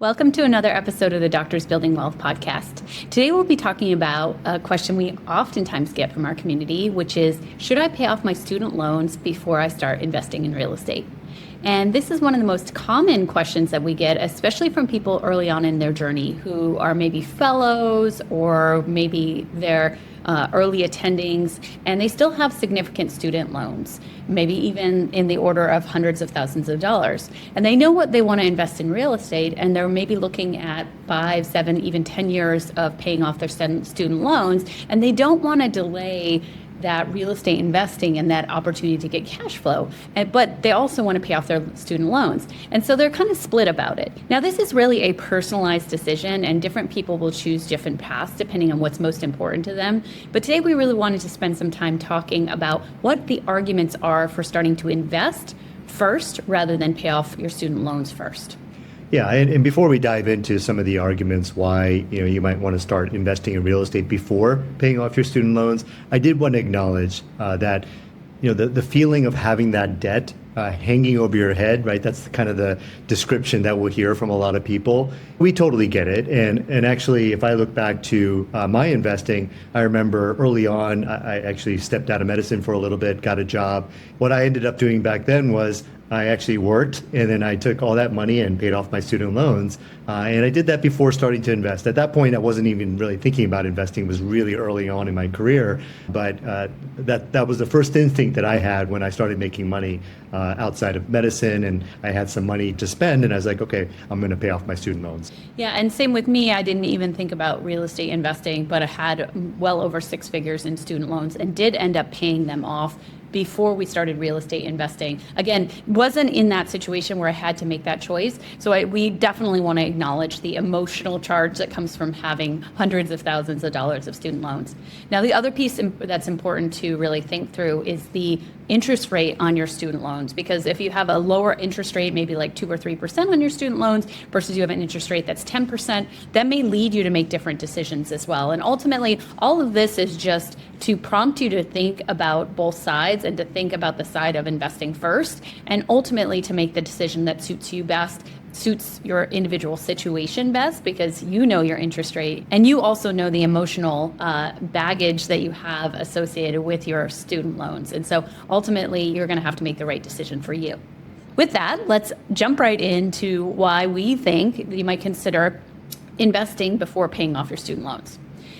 Welcome to another episode of the Doctors Building Wealth podcast. Today we'll be talking about a question we oftentimes get from our community, which is, should I pay off my student loans before I start investing in real estate? And this is one of the most common questions that we get, especially from people early on in their journey who are maybe fellows or maybe they're early attendings, and they still have significant student loans, maybe even in the order of hundreds of thousands of dollars. And they know what they want to invest in real estate, and they're maybe looking at 5, 7, even 10 years of paying off their student loans, and they don't want to delay that real estate investing and that opportunity to get cash flow. But they also want to pay off their student loans. And so they're kind of split about it. Now, this is really a personalized decision, and different people will choose different paths depending on what's most important to them. But today we really wanted to spend some time talking about what the arguments are for starting to invest first rather than pay off your student loans first. Yeah, and before we dive into some of the arguments why you might want to start investing in real estate before paying off your student loans, I did want to acknowledge that the feeling of having that debt hanging over your head, right? That's kind of the description that we'll hear from a lot of people. We totally get it. And actually, if I look back to my investing, I remember early on, I actually stepped out of medicine for a little bit, got a job. What I ended up doing back then was I actually worked, and then I took all that money and paid off my student loans. And I did that before starting to invest. At that point, I wasn't even really thinking about investing. It was really early on in my career. But that was the first instinct that I had when I started making money outside of medicine, and I had some money to spend, and I was like, okay, I'm going to pay off my student loans. Yeah, and same with me. I didn't even think about real estate investing, but I had well over 6 figures in student loans and did end up paying them off before we started real estate investing. Again, wasn't in that situation where I had to make that choice. So we definitely want to acknowledge the emotional charge that comes from having hundreds of thousands of dollars of student loans. Now, the other piece that's important to really think through is the interest rate on your student loans, because if you have a lower interest rate, maybe like 2 or 3% on your student loans versus you have an interest rate that's 10%, that may lead you to make different decisions as well. And ultimately, all of this is just to prompt you to think about both sides and to think about the side of investing first, and ultimately to make the decision that suits you best, suits your individual situation best, because you know your interest rate and you also know the emotional baggage that you have associated with your student loans. And so ultimately, you're going to have to make the right decision for you. With that, let's jump right into why we think that you might consider investing before paying off your student loans.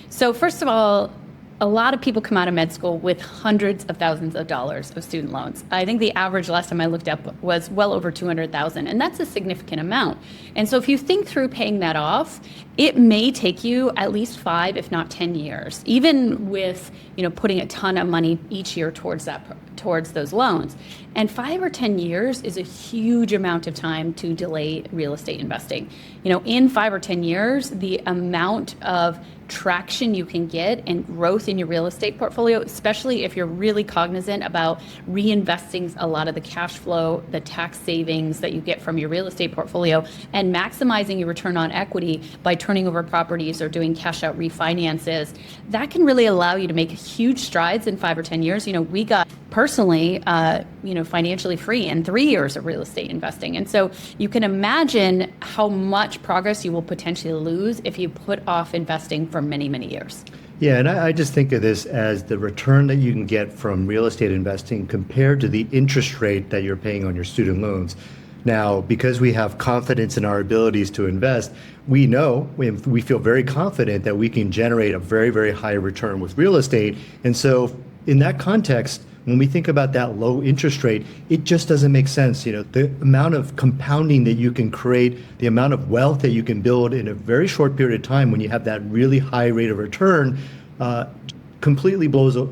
So first of all, a lot of people come out of med school with hundreds of thousands of dollars of student loans. I think the average last time I looked up was well over 200,000, and that's a significant amount. And so if you think through paying that off, it may take you at least 5, if not 10 years, even with putting a ton of money each year towards those loans. And 5 or 10 years is a huge amount of time to delay real estate investing. In 5 or 10 years, the amount of traction you can get and growth in your real estate portfolio, especially if you're really cognizant about reinvesting a lot of the cash flow, the tax savings that you get from your real estate portfolio, and maximizing your return on equity by turning over properties or doing cash out refinances, that can really allow you to make huge strides in 5 or 10 years. We got personally, financially free in 3 years of real estate investing. And so you can imagine how much progress you will potentially lose if you put off investing for many, many years. Yeah, and I just think of this as the return that you can get from real estate investing compared to the interest rate that you're paying on your student loans. Now, because we have confidence in our abilities to invest, we feel very confident that we can generate a very, very high return with real estate. And so in that context, when we think about that low interest rate, it just doesn't make sense. The amount of compounding that you can create, the amount of wealth that you can build in a very short period of time when you have that really high rate of return, completely blows out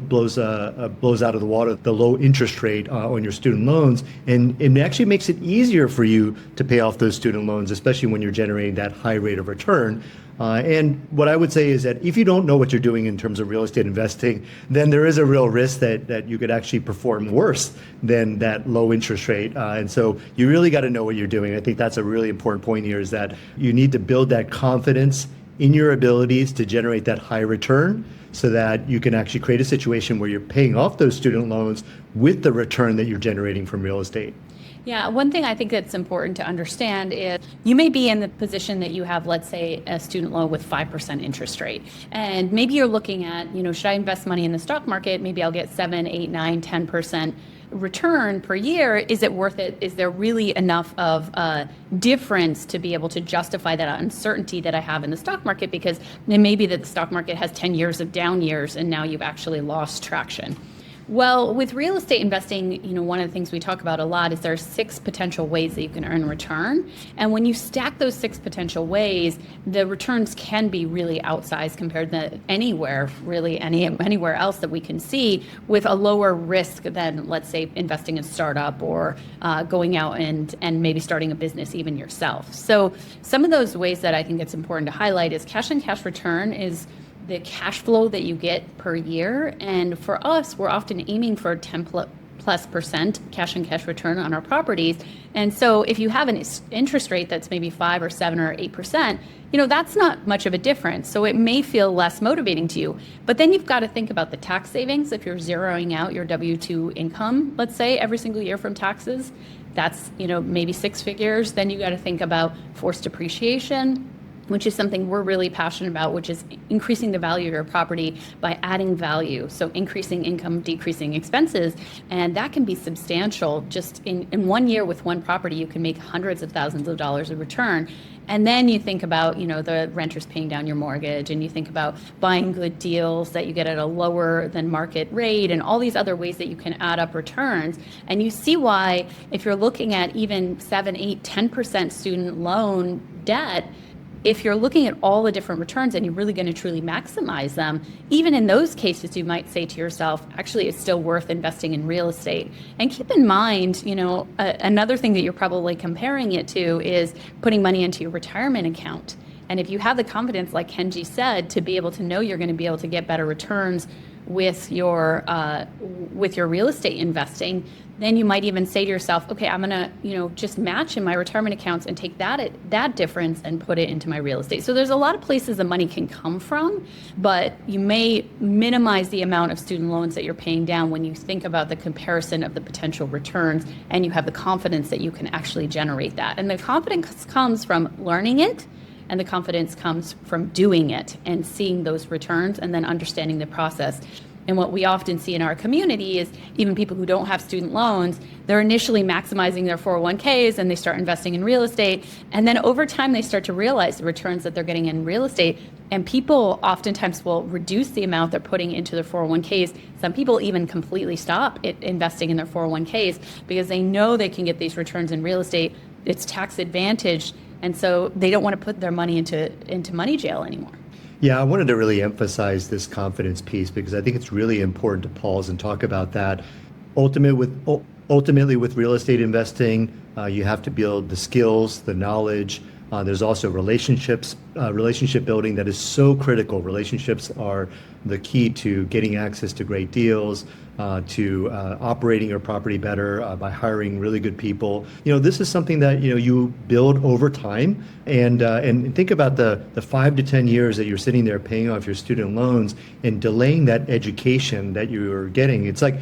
of the water the low interest rate on your student loans, and it actually makes it easier for you to pay off those student loans, especially when you're generating that high rate of return. And what I would say is that if you don't know what you're doing in terms of real estate investing, then there is a real risk that you could actually perform worse than that low interest rate. And so you really got to know what you're doing. I think that's a really important point here, is that you need to build that confidence in your abilities to generate that high return so that you can actually create a situation where you're paying off those student loans with the return that you're generating from real estate. Yeah, one thing I think that's important to understand is you may be in the position that you have, let's say, a student loan with 5% interest rate. And maybe you're looking at, should I invest money in the stock market? Maybe I'll get 7, 8, 9, 10% return per year. Is it worth it? Is there really enough of a difference to be able to justify that uncertainty that I have in the stock market? Because it may be that the stock market has 10 years of down years and now you've actually lost traction. Well, with real estate investing, one of the things we talk about a lot is there are 6 potential ways that you can earn return. And when you stack those 6 potential ways, the returns can be really outsized compared to anywhere else that we can see, with a lower risk than, let's say, investing in a startup or going out and maybe starting a business even yourself. So some of those ways that I think it's important to highlight is cash on cash return is the cash flow that you get per year. And for us, we're often aiming for 10+% cash on cash return on our properties. And so if you have an interest rate that's maybe 5 or 7 or 8%, that's not much of a difference. So it may feel less motivating to you. But then you've got to think about the tax savings. If you're zeroing out your W-2 income, let's say, every single year from taxes, that's, maybe 6 figures. Then you got to think about forced depreciation, which is something we're really passionate about, which is increasing the value of your property by adding value. So increasing income, decreasing expenses. And that can be substantial. Just in 1 year with one property, you can make hundreds of thousands of dollars of return. And then you think about, the renters paying down your mortgage, and you think about buying good deals that you get at a lower than market rate, and all these other ways that you can add up returns. And you see why, if you're looking at even 7, 8, 10% student loan debt, if you're looking at all the different returns and you're really going to truly maximize them, even in those cases, you might say to yourself, actually, it's still worth investing in real estate. And keep in mind, another thing that you're probably comparing it to is putting money into your retirement account. And if you have the confidence, like Kenji said, to be able to know you're going to be able to get better returns with your real estate investing, then you might even say to yourself, okay, I'm going to, just match in my retirement accounts and take that difference and put it into my real estate. So there's a lot of places the money can come from, but you may minimize the amount of student loans that you're paying down when you think about the comparison of the potential returns and you have the confidence that you can actually generate that. And the confidence comes from learning it, and the confidence comes from doing it and seeing those returns and then understanding the process. And what we often see in our community is even people who don't have student loans, they're initially maximizing their 401ks and they start investing in real estate. And then over time, they start to realize the returns that they're getting in real estate. And people oftentimes will reduce the amount they're putting into their 401ks. Some people even completely stop investing in their 401ks because they know they can get these returns in real estate. It's tax advantaged. And so they don't want to put their money into money jail anymore. Yeah, I wanted to really emphasize this confidence piece because I think it's really important to pause and talk about that. Ultimately, with real estate investing, you have to build the skills, the knowledge. There's also relationship building that is so critical. Relationships are the key to getting access to great deals, to operating your property better by hiring really good people. This is something that you build over time, and think about the 5 to 10 years that you're sitting there paying off your student loans and delaying that education that you're getting. It's like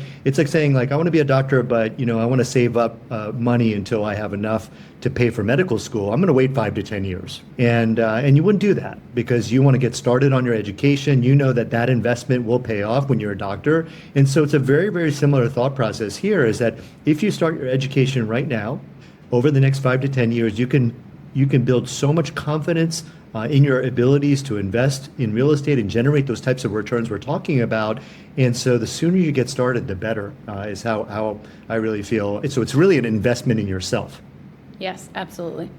saying, I want to be a doctor, but I want to save up money until I have enough to pay for medical school. I'm going to wait 5 to 10 years, and you wouldn't do that because you want to get started on your education. You know that investment will pay off when you're a doctor, and so it's a very, very similar thought process here. Is that if you start your education right now, over the next 5 to 10 years, you can build so much confidence in your abilities to invest in real estate and generate those types of returns we're talking about. And so the sooner you get started, the better is how I really feel. So it's really an investment in yourself. Yes, absolutely.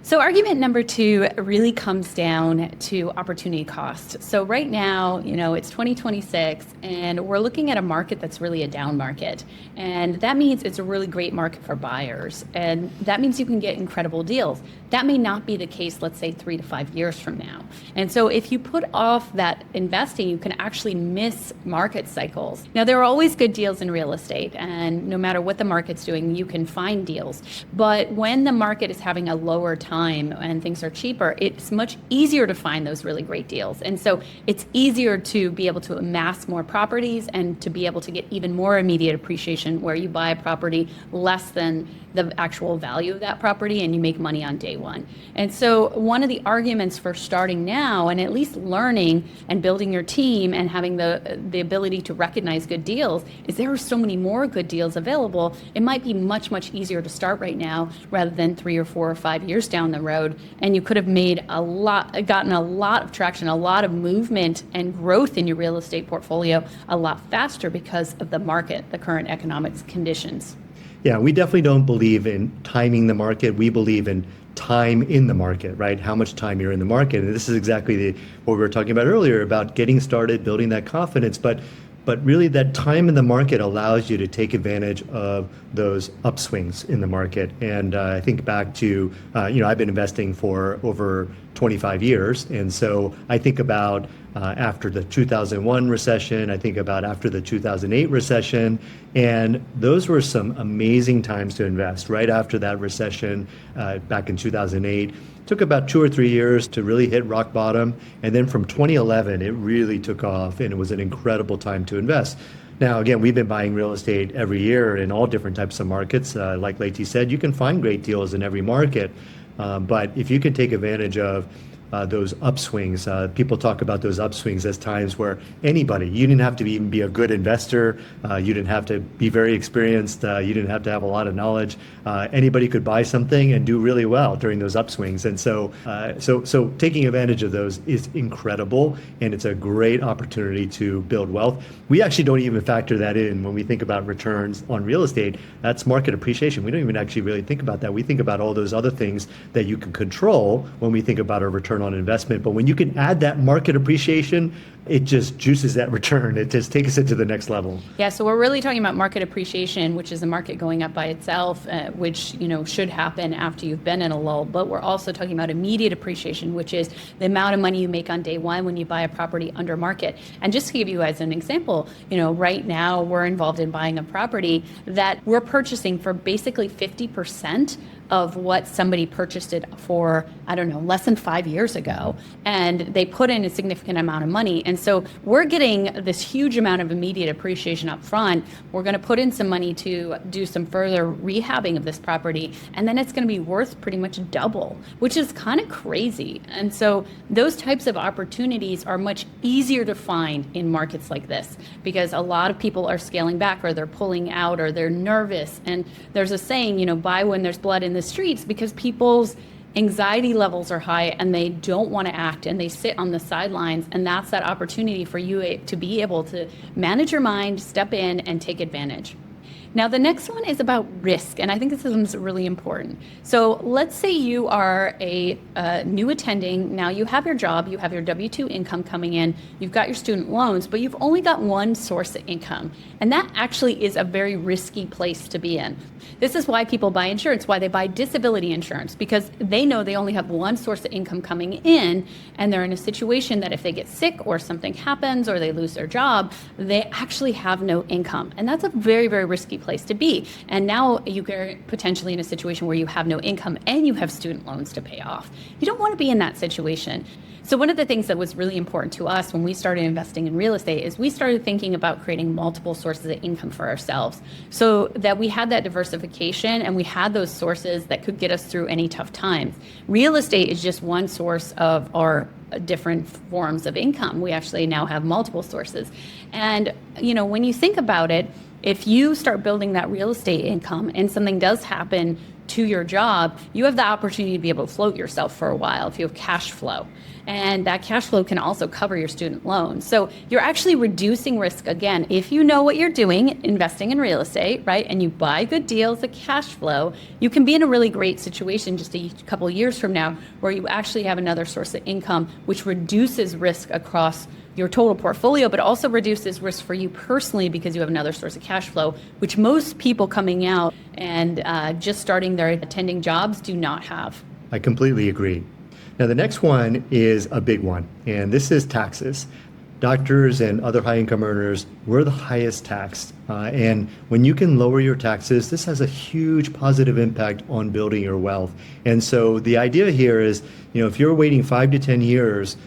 So argument number 2 really comes down to opportunity cost. So right now, it's 2026 and we're looking at a market that's really a down market. And that means it's a really great market for buyers. And that means you can get incredible deals. That may not be the case, let's say 3 to 5 years from now. And so if you put off that investing, you can actually miss market cycles. Now, there are always good deals in real estate, and no matter what the market's doing, you can find deals. But when the market is having a lower lower time and things are cheaper, it's much easier to find those really great deals. And so it's easier to be able to amass more properties and to be able to get even more immediate appreciation where you buy a property less than the actual value of that property and you make money on day one. And so one of the arguments for starting now and at least learning and building your team and having the ability to recognize good deals is there are so many more good deals available. It might be much, much easier to start right now rather than 3 or 4 or 5 years down the road. And you could have gotten a lot of traction, a lot of movement and growth in your real estate portfolio a lot faster because of the market, the current economic conditions. Yeah, we definitely don't believe in timing the market. We believe in time in the market, right? How much time you're in the market. And this is exactly what we were talking about earlier about getting started, building that confidence. But really that time in the market allows you to take advantage of those upswings in the market. And I think back to, I've been investing for over 25 years. And so I think about after the 2001 recession, I think about after the 2008 recession, and those were some amazing times to invest. Right after that recession, back in 2008, took about 2 or 3 years to really hit rock bottom. And then from 2011, it really took off and it was an incredible time to invest. Now, again, we've been buying real estate every year in all different types of markets. Like Leti said, you can find great deals in every market. But if you can take advantage of those upswings. People talk about those upswings as times where anybody, you didn't have to even be a good investor, you didn't have to be very experienced, you didn't have to have a lot of knowledge. Anybody could buy something and do really well during those upswings. And so taking advantage of those is incredible, and it's a great opportunity to build wealth. We actually don't even factor that in when we think about returns on real estate. That's market appreciation. We don't even actually really think about that. We think about all those other things that you can control when we think about a return on investment. But when you can add that market appreciation, it just juices that return. It just takes it to the next level. Yeah, so we're really talking about market appreciation, which is the market going up by itself, which should happen after you've been in a lull. But we're also talking about immediate appreciation, which is the amount of money you make on day one when you buy a property under market. And just to give you as an example, right now we're involved in buying a property that we're purchasing for basically 50% of what somebody purchased it for, less than 5 years ago. And they put in a significant amount of money. And so we're getting this huge amount of immediate appreciation up front. We're going to put in some money to do some further rehabbing of this property. And then it's going to be worth pretty much double, which is kind of crazy. And so those types of opportunities are much easier to find in markets like this because a lot of people are scaling back or they're pulling out or they're nervous. And there's a saying, buy when there's blood in the streets because people's anxiety levels are high and they don't want to act and they sit on the sidelines, and that's that opportunity for you to be able to manage your mind, step in and take advantage. Now, the next one is about risk, and I think this is really important. So let's say you are a new attending. Now you have your job, you have your W-2 income coming in, you've got your student loans, but you've only got one source of income. And that actually is a very risky place to be in. This is why people buy insurance, why they buy disability insurance, because they know they only have one source of income coming in, and they're in a situation that if they get sick or something happens or they lose their job, they actually have no income. And that's a very, very risky place to be. And now you're potentially in a situation where you have no income and you have student loans to pay off. You don't want to be in that situation. So one of the things that was really important to us when we started investing in real estate is we started thinking about creating multiple sources of income for ourselves so that we had that diversification and we had those sources that could get us through any tough times. Real estate is just one source of our different forms of income. We actually now have multiple sources. And, when you think about it, if you start building that real estate income and something does happen to your job, you have the opportunity to be able to float yourself for a while if you have cash flow. And that cash flow can also cover your student loans. So you're actually reducing risk again. If you know what you're doing, investing in real estate, right, and you buy good deals at cash flow, you can be in a really great situation just a couple of years from now where you actually have another source of income, which reduces risk across your total portfolio, but also reduces risk for you personally because you have another source of cash flow, which most people coming out and just starting their attending jobs do not have. I completely agree. Now, the next one is a big one, and this is taxes. doctors and other high-income earners, we're the highest taxed. And when you can lower your taxes, this has a huge positive impact on building your wealth. And so the idea here is, if you're waiting 5 to 10 years,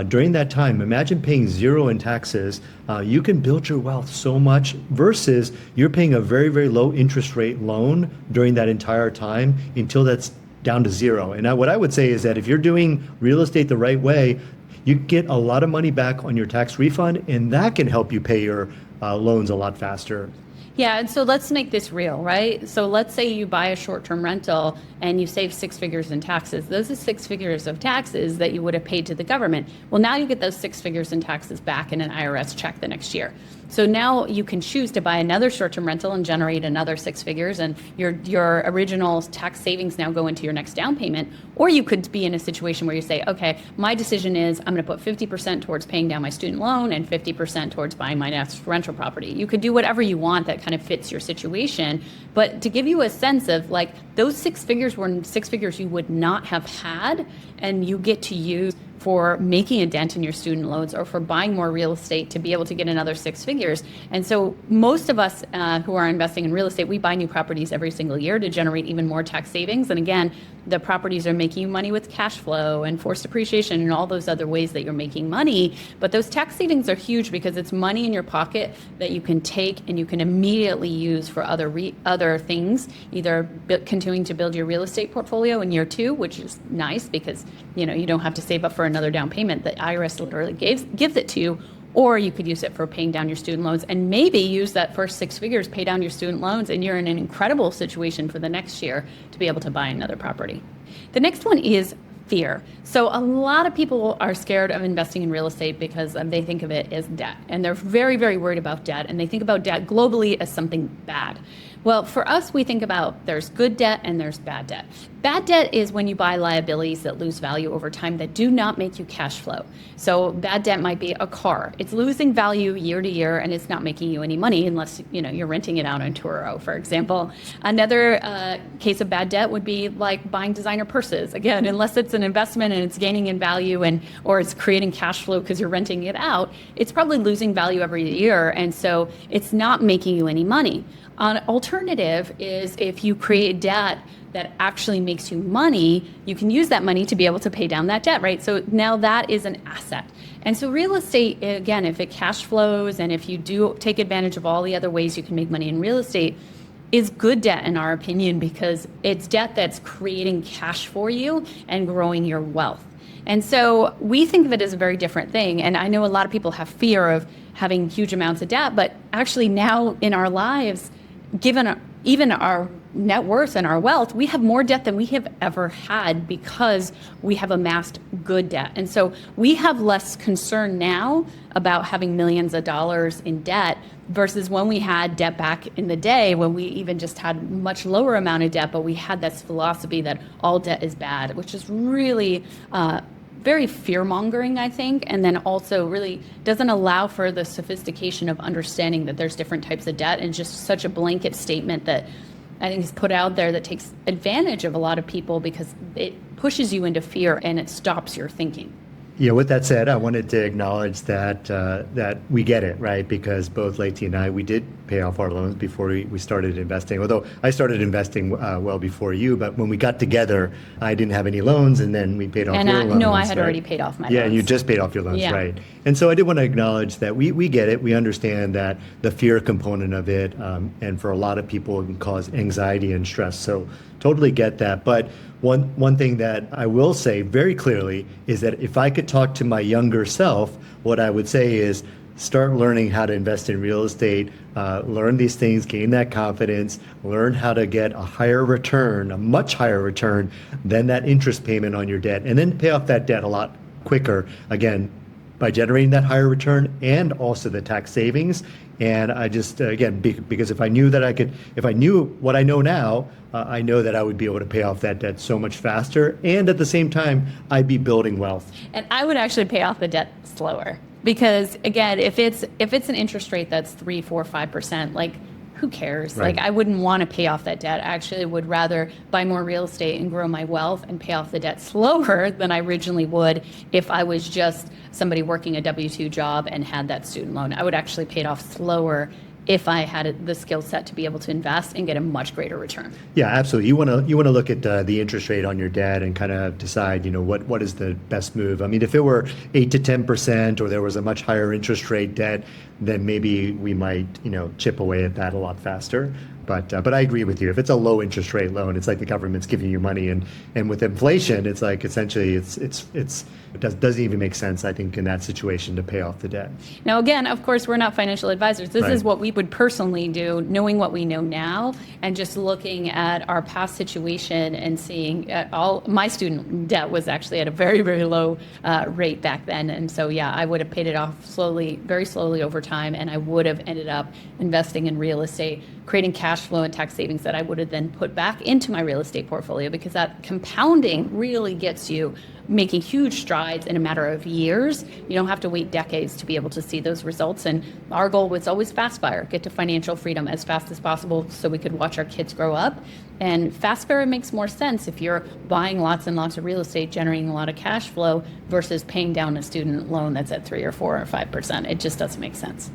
during that time, imagine paying zero in taxes. You can build your wealth so much versus you're paying a very, very low interest rate loan during that entire time until that's down to zero. And what I would say is that if you're doing real estate the right way, you get a lot of money back on your tax refund, and that can help you pay your loans a lot faster. Yeah, and so let's make this real, right? So let's say you buy a short-term rental and you save 6 figures in taxes. Those are 6 figures of taxes that you would have paid to the government. Well, now you get those 6 figures in taxes back in an IRS check the next year. So now you can choose to buy another short-term rental and generate another 6 figures, and your original tax savings now go into your next down payment. Or you could be in a situation where you say, okay, my decision is I'm going to put 50% towards paying down my student loan and 50% towards buying my next rental property. You could do whatever you want that kind of fits your situation. But to give you a sense of like those 6 figures were 6 figures you would not have had, and you get to use for making a dent in your student loans or for buying more real estate to be able to get another 6 figures. And so most of us who are investing in real estate, we buy new properties every single year to generate even more tax savings. And again, the properties are making you money with cash flow and forced depreciation and all those other ways that you're making money. But those tax savings are huge because it's money in your pocket that you can take and you can immediately use for other things, either continuing to build your real estate portfolio in year 2, which is nice because you don't have to save up for another down payment. The IRS literally gives it to you, or you could use it for paying down your student loans and maybe use that first 6 figures, pay down your student loans, and you're in an incredible situation for the next year to be able to buy another property. The next one is fear. So a lot of people are scared of investing in real estate because they think of it as debt, and they're very, very worried about debt, and they think about debt globally as something bad. Well, for us, we think about there's good debt and there's bad debt. Bad debt is when you buy liabilities that lose value over time that do not make you cash flow. So bad debt might be a car. It's losing value year to year and it's not making you any money unless you're renting it out on Turo, for example. Another case of bad debt would be like buying designer purses. Again, unless it's an investment and it's gaining in value or it's creating cash flow because you're renting it out, it's probably losing value every year, and so it's not making you any money. An alternative is if you create debt that actually makes you money, you can use that money to be able to pay down that debt, right? So now that is an asset. And so real estate, again, if it cash flows and if you do take advantage of all the other ways you can make money in real estate, is good debt in our opinion because it's debt that's creating cash for you and growing your wealth. And so we think of it as a very different thing. And I know a lot of people have fear of having huge amounts of debt, but actually now in our lives, given even our net worth and our wealth, we have more debt than we have ever had because we have amassed good debt. And so we have less concern now about having millions of dollars in debt versus when we had debt back in the day when we even just had much lower amount of debt, but we had this philosophy that all debt is bad, which is really very fear-mongering, I think, and then also really doesn't allow for the sophistication of understanding that there's different types of debt, and just such a blanket statement that I think is put out there that takes advantage of a lot of people because it pushes you into fear and it stops your thinking. Yeah, with that said, I wanted to acknowledge that that we get it, right? Because both Leti and I, we did pay off our loans before we started investing. Although I started investing well before you, but when we got together, I didn't have any loans, and then we paid off your loans. No, I had right? already paid off my loans. Yeah, and you just paid off your loans, Yeah. right? And so I did want to acknowledge that we get it. We understand that the fear component of it, and for a lot of people, it can cause anxiety and stress. So totally get that. But one thing that I will say very clearly is that if I could talk to my younger self, what I would say is start learning how to invest in real estate, learn these things, gain that confidence, learn how to get a higher return, a much higher return than that interest payment on your debt, and then pay off that debt a lot quicker, again, by generating that higher return and also the tax savings. And I just, again, because if I knew what I know now, I know that I would be able to pay off that debt so much faster. And at the same time, I'd be building wealth. And I would actually pay off the debt slower because, again, if it's an interest rate that's 3, 4, 5%, like who cares? Right. Like, I wouldn't want to pay off that debt. I actually would rather buy more real estate and grow my wealth and pay off the debt slower than I originally would if I was just somebody working a W-2 job and had that student loan. I would actually pay it off slower if I had the skill set to be able to invest and get a much greater return. Yeah, absolutely. You want to look at the interest rate on your debt and kind of decide, what is the best move. I mean, if it were 8 to 10% or there was a much higher interest rate debt, then maybe we might, chip away at that a lot faster. But I agree with you. If it's a low interest rate loan, it's like the government's giving you money, and with inflation, it's like essentially it doesn't even make sense, I think, in that situation to pay off the debt. Now, again, of course, we're not financial advisors. This is what we would personally do, knowing what we know now, and just looking at our past situation and seeing all my student debt was actually at a very, very low rate back then, and so yeah, I would have paid it off slowly, very slowly over time, and I would have ended up investing in real estate, creating cash flow and tax savings that I would have then put back into my real estate portfolio, because that compounding really gets you making huge strides in a matter of years. You don't have to wait decades to be able to see those results. And our goal was always fast fire, get to financial freedom as fast as possible so we could watch our kids grow up. And fast fire makes more sense if you're buying lots and lots of real estate, generating a lot of cash flow versus paying down a student loan that's at 3 or 4 or 5%. It just doesn't make sense.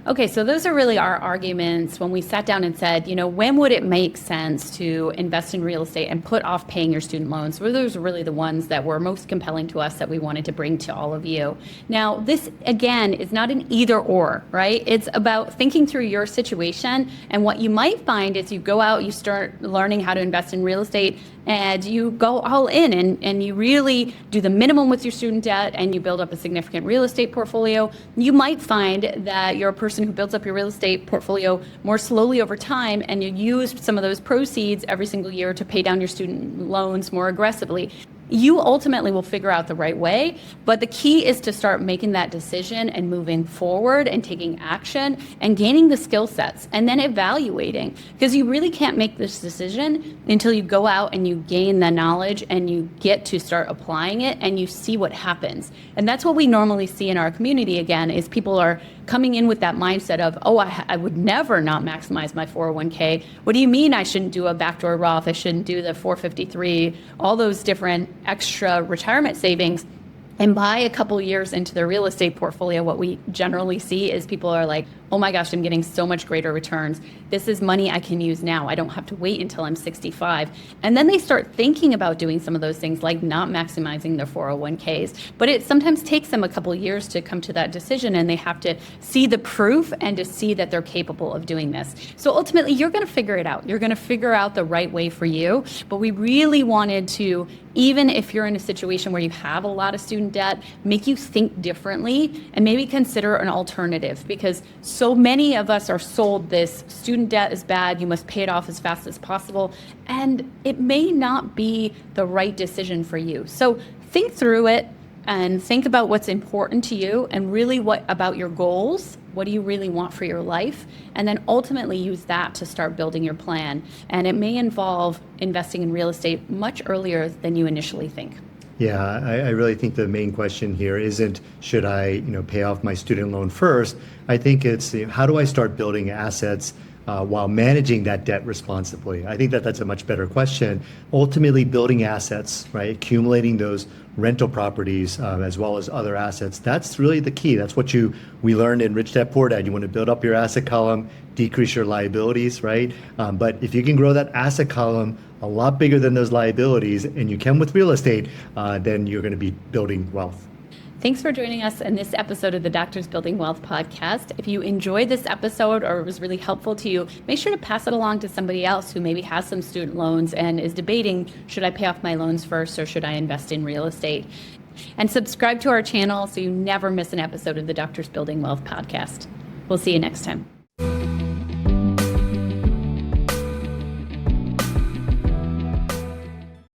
Okay, so those are really our arguments when we sat down and said, when would it make sense to invest in real estate and put off paying your student loans? Well, those are really the ones that were most compelling to us that we wanted to bring to all of you. Now, this, again, is not an either or, right? It's about thinking through your situation, and what you might find is you go out, you start learning how to invest in real estate, and you go all in and you really do the minimum with your student debt and you build up a significant real estate portfolio. You might find that you're a person who builds up your real estate portfolio more slowly over time, and you use some of those proceeds every single year to pay down your student loans more aggressively. You ultimately will figure out the right way, but the key is to start making that decision and moving forward and taking action and gaining the skill sets and then evaluating, because you really can't make this decision until you go out and you gain the knowledge and you get to start applying it and you see what happens. And that's what we normally see in our community, again, is people are coming in with that mindset of, I would never not maximize my 401k. What do you mean I shouldn't do a backdoor Roth? I shouldn't do the 453, all those different extra retirement savings. And by a couple years into their real estate portfolio, what we generally see is people are like, oh my gosh, I'm getting so much greater returns. This is money I can use now. I don't have to wait until I'm 65. And then they start thinking about doing some of those things like not maximizing their 401ks. But it sometimes takes them a couple years to come to that decision, and they have to see the proof and to see that they're capable of doing this. So ultimately, you're going to figure it out. You're going to figure out the right way for you. But we really wanted to, even if you're in a situation where you have a lot of student debt, make you think differently and maybe consider an alternative, because so many of us are sold this student debt is bad, you must pay it off as fast as possible, and it may not be the right decision for you. So think through it and think about what's important to you and really what about your goals. What do you really want for your life? And then ultimately use that to start building your plan. And it may involve investing in real estate much earlier than you initially think. Yeah, I really think the main question here isn't should I, pay off my student loan first. I think it's how do I start building assets while managing that debt responsibly? I think that's a much better question. Ultimately, building assets, right, accumulating those rental properties as well as other assets. That's really the key. That's what we learned in Rich Dad Poor Dad. You want to build up your asset column, decrease your liabilities, right? But if you can grow that asset column a lot bigger than those liabilities, and you can with real estate, then you're going to be building wealth. Thanks for joining us in this episode of the Doctors Building Wealth podcast. If you enjoyed this episode or it was really helpful to you, make sure to pass it along to somebody else who maybe has some student loans and is debating, should I pay off my loans first or should I invest in real estate? And subscribe to our channel so you never miss an episode of the Doctors Building Wealth podcast. We'll see you next time.